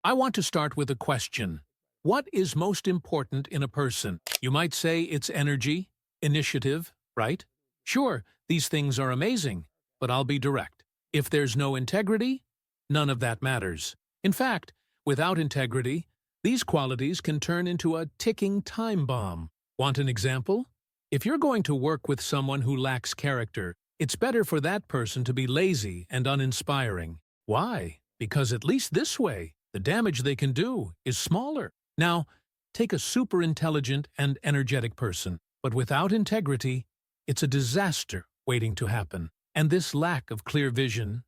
I want to start with a question. What is most important in a person? You might say it's energy, initiative, right? Sure, these things are amazing, but I'll be direct. If there's no integrity, none of that matters. In fact, without integrity, these qualities can turn into a ticking time bomb. Want an example? If you're going to work with someone who lacks character, it's better for that person to be lazy and uninspiring. Why? Because at least this way, the damage they can do is smaller. Now, take a super intelligent and energetic person, but without integrity, it's a disaster waiting to happen. And this lack of clear vision,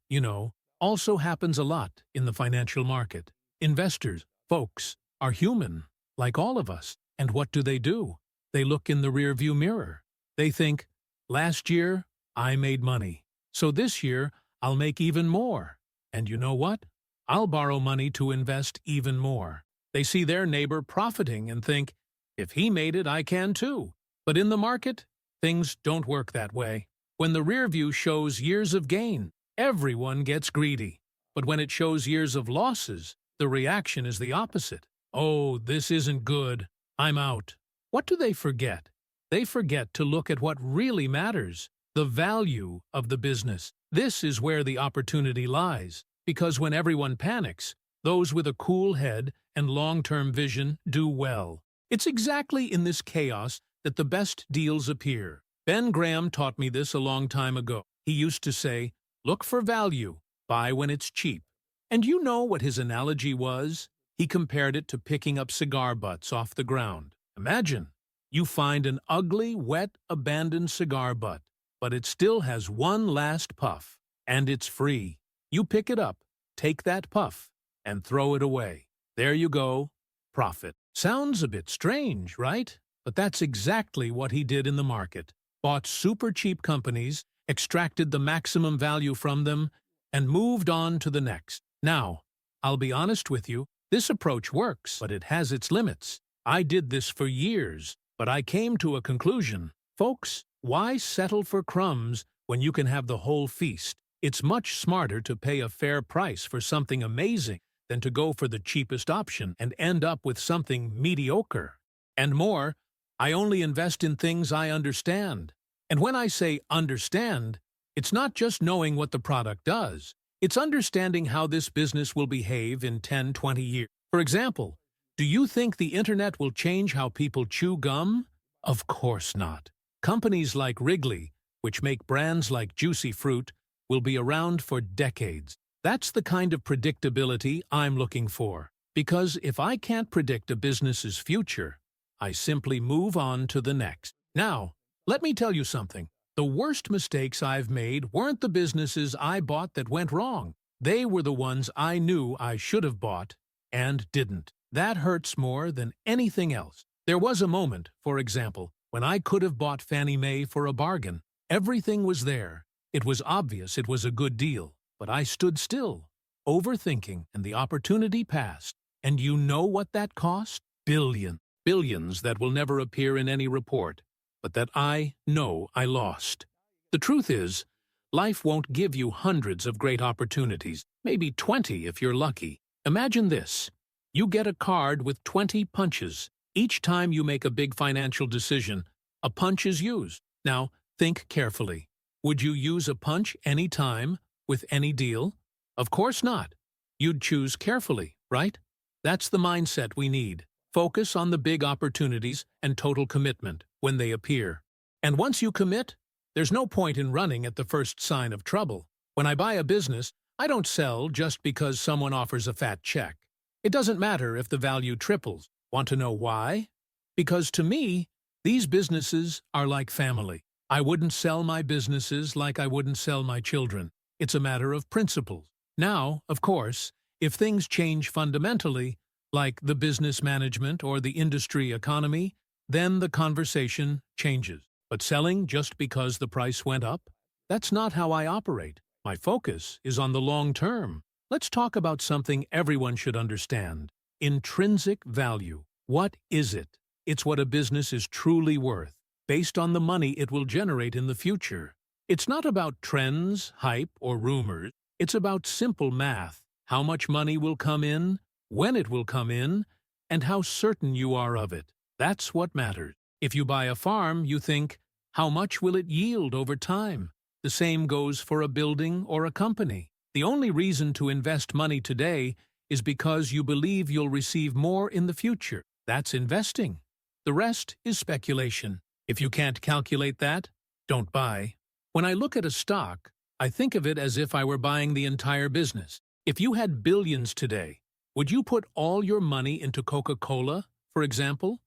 also happens a lot in the financial market. Investors, folks, are human, like all of us. And what do? They look in the rearview mirror. They think, last year, I made money. So this year, I'll make even more. And you know what? I'll borrow money to invest even more. They see their neighbor profiting and think, if he made it, I can too. But in the market, things don't work that way. When the rear view shows years of gain, everyone gets greedy. But when it shows years of losses, the reaction is the opposite. Oh, this isn't good. I'm out. What do they forget? They forget to look at what really matters, the value of the business. This is where the opportunity lies, because when everyone panics, those with a cool head and long-term vision do well. It's exactly in this chaos that the best deals appear. Ben Graham taught me this a long time ago. He used to say, look for value, buy when it's cheap. And you know what his analogy was? He compared it to picking up cigar butts off the ground. Imagine, you find an ugly, wet, abandoned cigar butt, but it still has one last puff, and it's free. You pick it up, take that puff, and throw it away. There you go, profit. Sounds a bit strange, right? But that's exactly what he did in the market. Bought super cheap companies, extracted the maximum value from them, and moved on to the next. Now, I'll be honest with you, this approach works, but it has its limits. I did this for years, but I came to a conclusion. Folks, why settle for crumbs when you can have the whole feast? It's much smarter to pay a fair price for something amazing than to go for the cheapest option and end up with something mediocre. And more, I only invest in things I understand. And when I say understand, it's not just knowing what the product does. It's understanding how this business will behave in 10, 20 years. For example, do you think the internet will change how people chew gum? Of course not. Companies like Wrigley, which make brands like Juicy Fruit, will be around for decades. That's the kind of predictability I'm looking for. Because if I can't predict a business's future, I simply move on to the next. Now, let me tell you something. The worst mistakes I've made weren't the businesses I bought that went wrong. They were the ones I knew I should have bought and didn't. That hurts more than anything else. There was a moment, for example, when I could have bought Fannie Mae for a bargain. Everything was there. It was obvious it was a good deal. But I stood still, overthinking, and the opportunity passed. And you know what that cost? Billions. Billions that will never appear in any report, but that I know I lost. The truth is, life won't give you hundreds of great opportunities, maybe 20 if you're lucky. Imagine this. You get a card with 20 punches. Each time you make a big financial decision, a punch is used. Now, think carefully. Would you use a punch any time, with any deal? Of course not. You'd choose carefully, right? That's the mindset we need. Focus on the big opportunities and total commitment when they appear. And once you commit, there's no point in running at the first sign of trouble. When I buy a business, I don't sell just because someone offers a fat check. It doesn't matter if the value triples. Want to know why? Because to me, these businesses are like family. I wouldn't sell my businesses like I wouldn't sell my children. It's a matter of principles. Now, of course, if things change fundamentally, like the business management or the industry economy, then the conversation changes. But selling just because the price went up? That's not how I operate. My focus is on the long term. Let's talk about something everyone should understand. Intrinsic value. What is it? It's what a business is truly worth, based on the money it will generate in the future. It's not about trends, hype, or rumors. It's about simple math. How much money will come in? when it will come in, and how certain you are of it. That's what matters. If you buy a farm, you think, how much will it yield over time? The same goes for a building or a company. The only reason to invest money today is because you believe you'll receive more in the future. That's investing. The rest is speculation. If you can't calculate that, don't buy. When I look at a stock, I think of it as if I were buying the entire business. If you had billions today, would you put all your money into Coca-Cola, for example?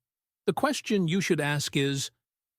The question you should ask is,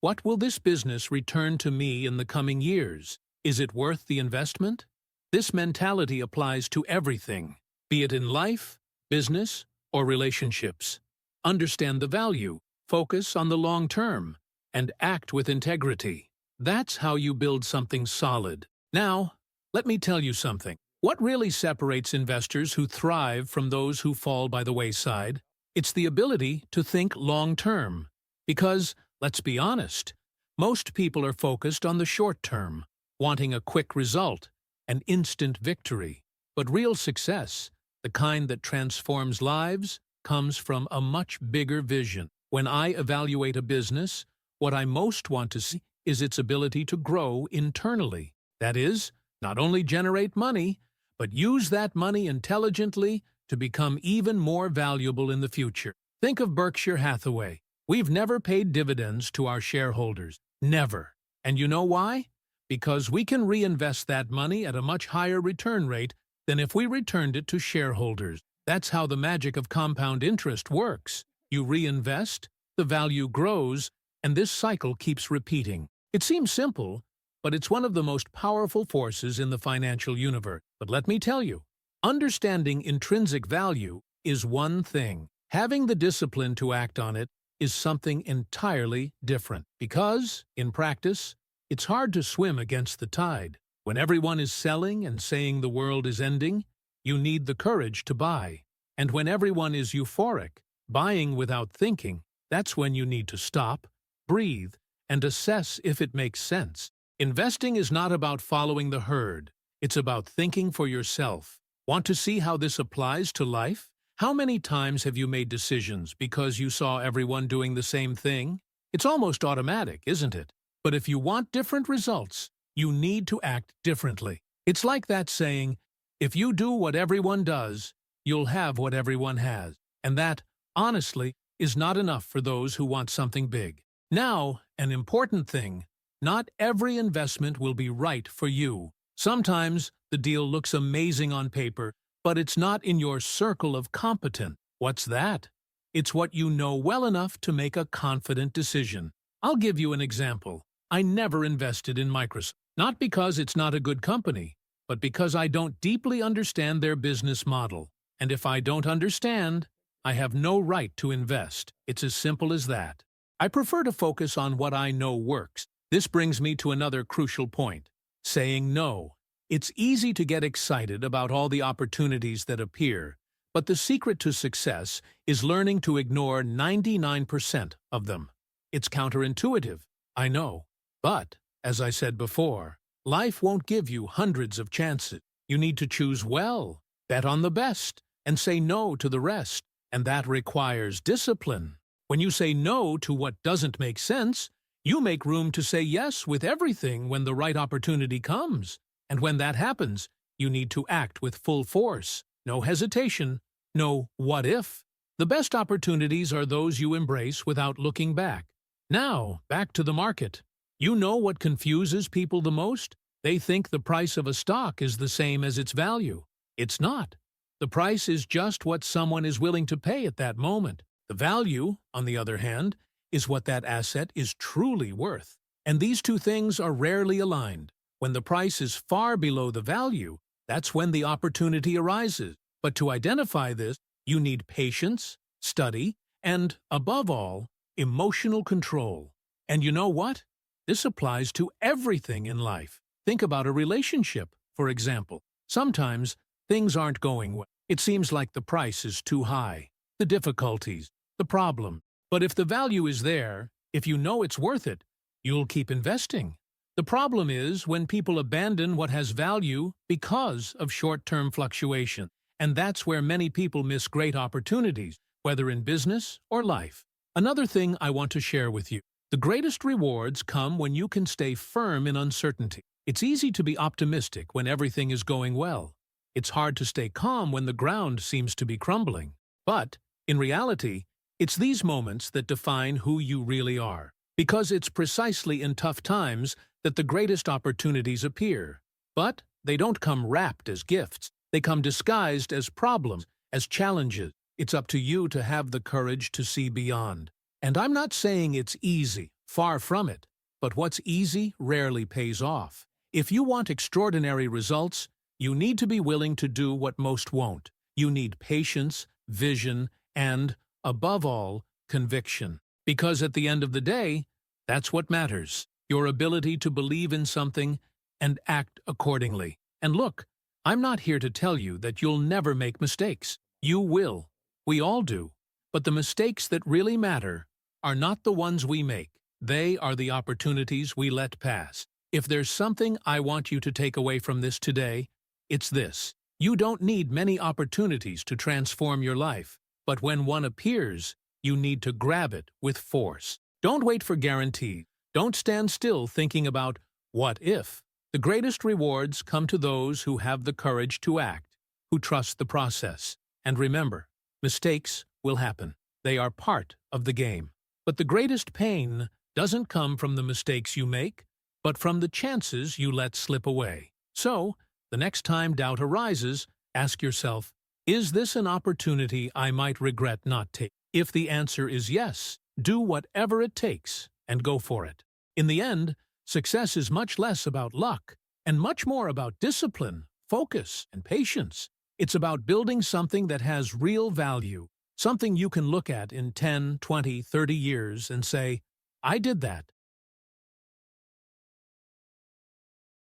what will this business return to me in the coming years? Is it worth the investment? This mentality applies to everything, be it in life, business, or relationships. Understand the value, focus on the long term, and act with integrity. That's how you build something solid. Now, let me tell you something. What really separates investors who thrive from those who fall by the wayside? It's the ability to think long-term. Because, let's be honest, most people are focused on the short term, wanting a quick result, an instant victory. But real success, the kind that transforms lives, comes from a much bigger vision. When I evaluate a business, what I most want to see is its ability to grow internally. That is, not only generate money, but use that money intelligently to become even more valuable in the future. Think of Berkshire Hathaway. We've never paid dividends to our shareholders. Never. And you know why? Because we can reinvest that money at a much higher return rate than if we returned it to shareholders. That's how the magic of compound interest works. You reinvest, the value grows, and this cycle keeps repeating. It seems simple, but it's one of the most powerful forces in the financial universe. But let me tell you, understanding intrinsic value is one thing. Having the discipline to act on it is something entirely different. Because, in practice, it's hard to swim against the tide. When everyone is selling and saying the world is ending, you need the courage to buy. And when everyone is euphoric, buying without thinking, that's when you need to stop, breathe, and assess if it makes sense. Investing is not about following the herd. It's about thinking for yourself. Want to see how this applies to life? How many times have you made decisions because you saw everyone doing the same thing? It's almost automatic, isn't it? But if you want different results, you need to act differently. It's like that saying, if you do what everyone does, you'll have what everyone has. And that, honestly, is not enough for those who want something big. Now, an important thing. Not every investment will be right for you. Sometimes the deal looks amazing on paper, but it's not in your circle of competence. What's that? It's what you know well enough to make a confident decision. I'll give you an example. I never invested in Microsoft. Not because it's not a good company, but because I don't deeply understand their business model. And if I don't understand, I have no right to invest. It's as simple as that. I prefer to focus on what I know works. This brings me to another crucial point. Saying no. It's easy to get excited about all the opportunities that appear, but the secret to success is learning to ignore 99% of them. It's counterintuitive, I know. But, as I said before, life won't give you hundreds of chances. You need to choose well, bet on the best, and say no to the rest. And that requires discipline. When you say no to what doesn't make sense, you make room to say yes with everything when the right opportunity comes. And when that happens, you need to act with full force. No hesitation, no what if. The best opportunities are those you embrace without looking back. Now, back to the market. You know what confuses people the most? They think the price of a stock is the same as its value. It's not. The price is just what someone is willing to pay at that moment. The value, on the other hand, is what that asset is truly worth. And these two things are rarely aligned. When the price is far below the value, that's when the opportunity arises. But to identify this, you need patience, study, and, above all, emotional control. And you know what? This applies to everything in life. Think about a relationship, for example. Sometimes things aren't going well. It seems like the price is too high, the difficulties, the problem. But if the value is there, if you know it's worth it, you'll keep investing. The problem is when people abandon what has value because of short-term fluctuation. And that's where many people miss great opportunities, whether in business or life. Another thing I want to share with you. The greatest rewards come when you can stay firm in uncertainty. It's easy to be optimistic when everything is going well. It's hard to stay calm when the ground seems to be crumbling. But, in reality, it's these moments that define who you really are. Because it's precisely in tough times that the greatest opportunities appear. But they don't come wrapped as gifts. They come disguised as problems, as challenges. It's up to you to have the courage to see beyond. And I'm not saying it's easy, far from it. But what's easy rarely pays off. If you want extraordinary results, you need to be willing to do what most won't. You need patience, vision, and, above all, conviction. Because at the end of the day, that's what matters. Your ability to believe in something and act accordingly. And look, I'm not here to tell you that you'll never make mistakes. You will. We all do. But the mistakes that really matter are not the ones we make. They are the opportunities we let pass. If there's something I want you to take away from this today, it's this. You don't need many opportunities to transform your life, but when one appears, you need to grab it with force. Don't wait for guarantees. Don't stand still thinking about what if. The greatest rewards come to those who have the courage to act, who trust the process. And remember, mistakes will happen. They are part of the game. But the greatest pain doesn't come from the mistakes you make, but from the chances you let slip away. So, the next time doubt arises, ask yourself, is this an opportunity I might regret not taking? If the answer is yes, do whatever it takes and go for it. In the end, success is much less about luck and much more about discipline, focus, and patience. It's about building something that has real value, something you can look at in 10, 20, 30 years and say, I did that.